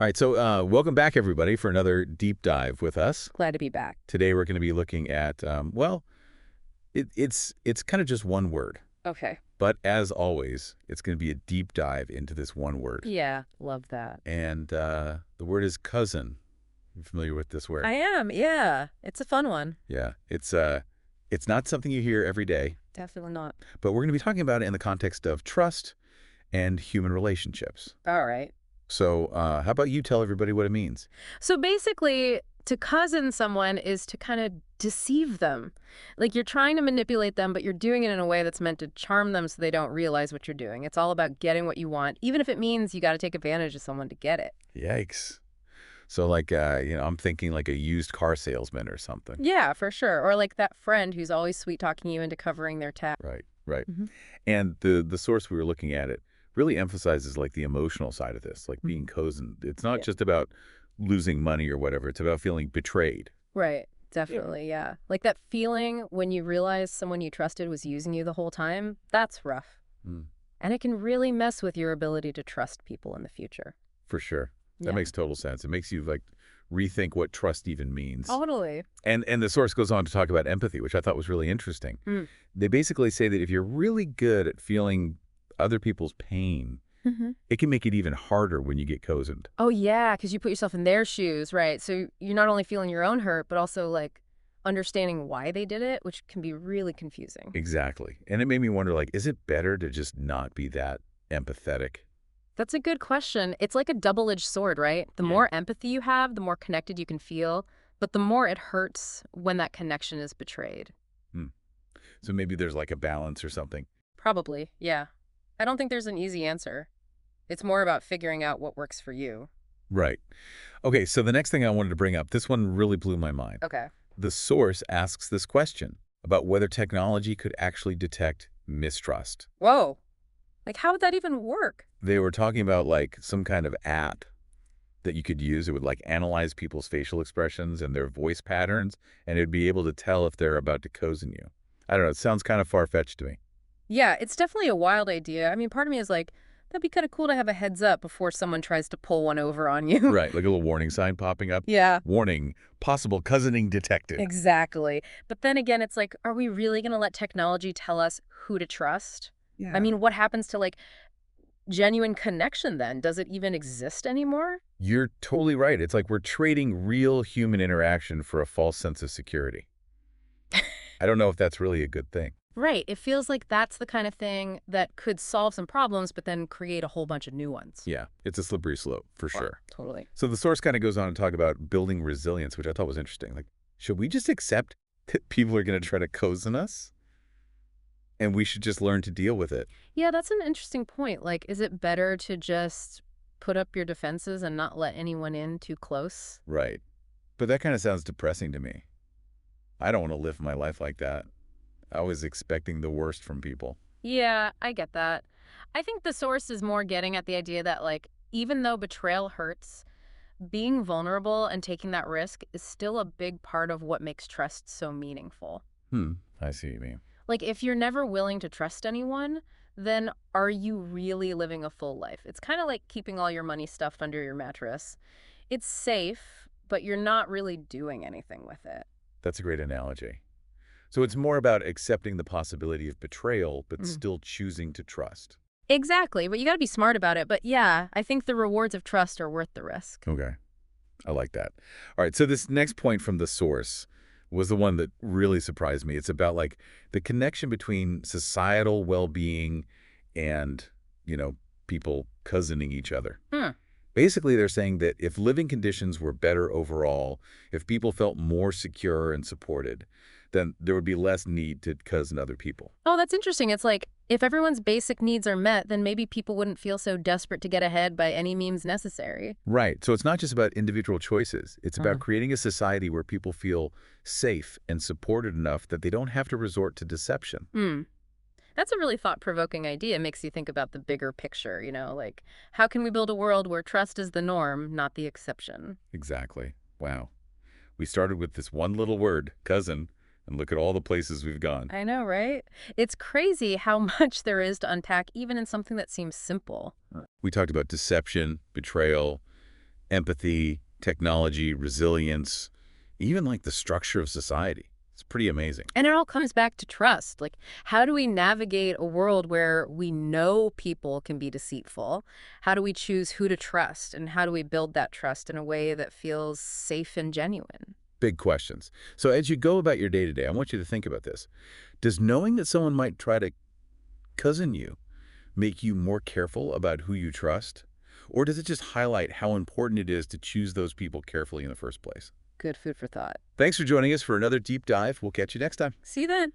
All right, so welcome back, everybody, for another deep dive with us. Glad to be back. Today, we're going to be looking at, well, it's kind of just one word. Okay. But as always, it's going to be a deep dive into this one word. Yeah, love that. And the word is cousin. You familiar with this word? I am, yeah. It's a fun one. Yeah, it's not something you hear every day, Definitely not. but we're going to be talking about it in the context of trust and human relationships. All right. So how about you tell everybody what it means? So basically, to cousin someone is to kind of deceive them. Like you're trying to manipulate them, but you're doing it in a way that's meant to charm them so they don't realize what you're doing. It's all about getting what you want, even if it means you got to take advantage of someone to get it. Yikes. So like, I'm thinking like a used car salesman or something. Yeah, for sure. Or like that friend who's always sweet-talking you into covering their tab. Right, right. Mhm. And the source we were looking at, it really emphasizes like the emotional side of this, like being cozened. It's not Yeah. just about losing money or whatever. It's about feeling betrayed. Right. Definitely, yeah. Like that feeling when you realize someone you trusted was using you the whole time, that's rough. Mm, And it can really mess with your ability to trust people in the future. for sure. That Yeah. makes total sense. It makes you like rethink what trust even means. Totally. And the source goes on to talk about empathy, which I thought was really interesting. Mm. They basically say that if you're really good at feeling other people's pain, Mm-hmm. it can make it even harder when you get cozened. Oh, yeah, because you put yourself in their shoes, right? So you're not only feeling your own hurt, but also like understanding why they did it, which can be really confusing. Exactly. And it made me wonder, like, is it better to just not be that empathetic? That's a good question. It's like a double-edged sword, right? The Yeah. more empathy you have, the more connected you can feel, but the more it hurts when that connection is betrayed. Hmm. So maybe there's like a balance or something. Probably, yeah. I don't think there's an easy answer. It's more about figuring out what works for you. Right. Okay, so the next thing I wanted to bring up, this one really blew my mind. Okay. The source asks this question about whether technology could actually detect mistrust. Whoa. Like, how would that even work? They were talking about like some kind of app that you could use. It would like analyze people's facial expressions and their voice patterns, and it would be able to tell if they're about to cozen you. I don't know. It sounds kind of far-fetched to me. Yeah, it's definitely a wild idea. I mean, part of me is like, that'd be kind of cool to have a heads up before someone tries to pull one over on you. Right, like a little warning sign popping up. Yeah. Warning, possible cozening detected. Exactly. But then again, it's like, are we really going to let technology tell us who to trust? Yeah. I mean, what happens to like genuine connection then? Does it even exist anymore? You're totally right. It's like we're trading real human interaction for a false sense of security. I don't know if that's really a good thing. Right. It feels like that's the kind of thing that could solve some problems, but then create a whole bunch of new ones. Yeah, it's a slippery slope for sure. Totally. So the source kind of goes on to talk about building resilience, which I thought was interesting. Like, should we just accept that people are going to try to cozen us? And we should just learn to deal with it. Yeah, that's an interesting point. Like, is it better to just put up your defenses and not let anyone in too close? Right. But that kind of sounds depressing to me. I don't want to live my life like that. I was expecting the worst from people. Yeah, I get that. I think the source is more getting at the idea that, like, even though betrayal hurts, being vulnerable and taking that risk is still a big part of what makes trust so meaningful. I see what you mean. Like, if you're never willing to trust anyone, then are you really living a full life? It's kind of like keeping all your money stuffed under your mattress. It's safe, but you're not really doing anything with it. That's a great analogy. So it's more about accepting the possibility of betrayal, but still choosing to trust. Exactly, but you got to be smart about it. But yeah, I think the rewards of trust are worth the risk. Okay. I like that. All right. So this next point from the source was the one that really surprised me. It's about like the connection between societal well-being and, people cozening each other. Hmm. Basically, they're saying that if living conditions were better overall, if people felt more secure and supported, then there would be less need to cousin other people. Oh, that's interesting. It's like if everyone's basic needs are met, then maybe people wouldn't feel so desperate to get ahead by any means necessary. Right. So it's not just about individual choices. It's about creating a society where people feel safe and supported enough that they don't have to resort to deception. Hmm. That's a really thought-provoking idea. It makes you think about the bigger picture, like how can we build a world where trust is the norm, not the exception? Exactly. Wow. We started with this one little word, cousin, and look at all the places we've gone. I know, right? It's crazy how much there is to unpack, even in something that seems simple. We talked about deception, betrayal, empathy, technology, resilience, even like the structure of society. It's pretty amazing. And it all comes back to trust. Like, how do we navigate a world where we know people can be deceitful? How do we choose who to trust? And how do we build that trust in a way that feels safe and genuine? Big questions. So as you go about your day-to-day, I want you to think about this. Does knowing that someone might try to cousin you make you more careful about who you trust? Or does it just highlight how important it is to choose those people carefully in the first place? Good food for thought. Thanks for joining us for another deep dive. We'll catch you next time. See you then.